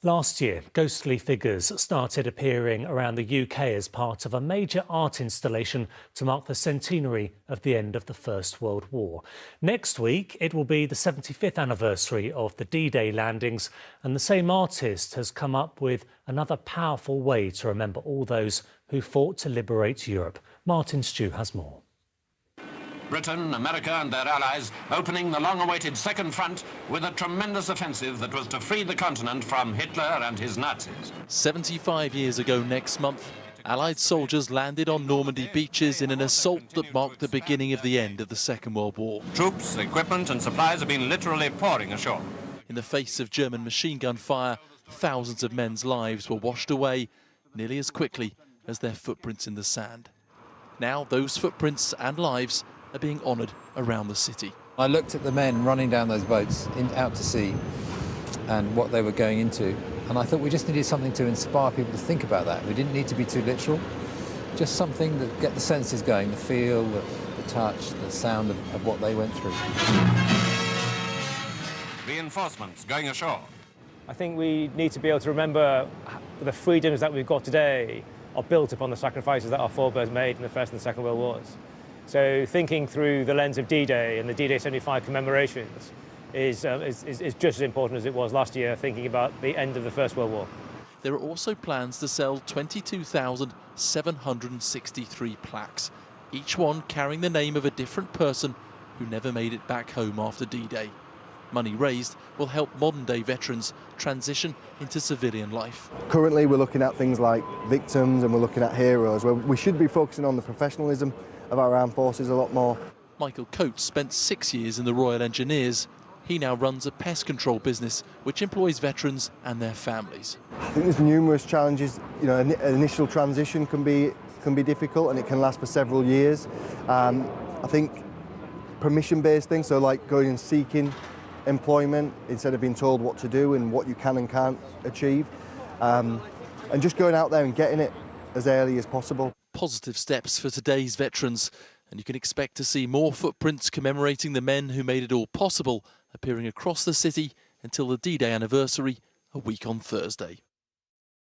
Last year, ghostly figures started appearing around the UK as part of a major art installation to mark the centenary of the end of the First World War. Next week, it will be the 75th anniversary of the D-Day landings, and the same artist has come up with another powerful way to remember all those who fought to liberate Europe. Martin Stew has more. Britain, America and their allies opening the long-awaited Second Front with a tremendous offensive that was to free the continent from Hitler and his Nazis. 75 years ago next month, Allied soldiers landed on Normandy beaches in an assault that marked the beginning of the end of the Second World War. Troops, equipment and supplies have been literally pouring ashore. In the face of German machine gun fire, thousands of men's lives were washed away nearly as quickly as their footprints in the sand. Now those footprints and lives are being honoured around the city. I looked at the men running down those boats out to sea and what they were going into, and I thought we just needed something to inspire people to think about that. We didn't need to be too literal, just something that get the senses going, the feel, the touch, the sound of what they went through. Reinforcements going ashore. I think we need to be able to remember the freedoms that we've got today are built upon the sacrifices that our forebears made in the First and Second World Wars. So thinking through the lens of D-Day and the D-Day 75 commemorations is just as important as it was last year, thinking about the end of the First World War. There are also plans to sell 22,763 plaques, each one carrying the name of a different person who never made it back home after D-Day. Money raised will help modern-day veterans transition into civilian life. Currently we're looking at things like victims and we're looking at heroes, where we should be focusing on the professionalism of our armed forces a lot more. Michael Coates spent 6 years in the Royal Engineers. He now runs a pest control business which employs veterans and their families. I think there's numerous challenges. You know, initial transition can be difficult and it can last for several years. I think permission-based things, so like going and seeking employment instead of being told what to do and what you can and can't achieve, and just going out there and getting it as early as possible. Positive steps for today's veterans, and you can expect to see more footprints commemorating the men who made it all possible appearing across the city until the D-Day anniversary a week on Thursday.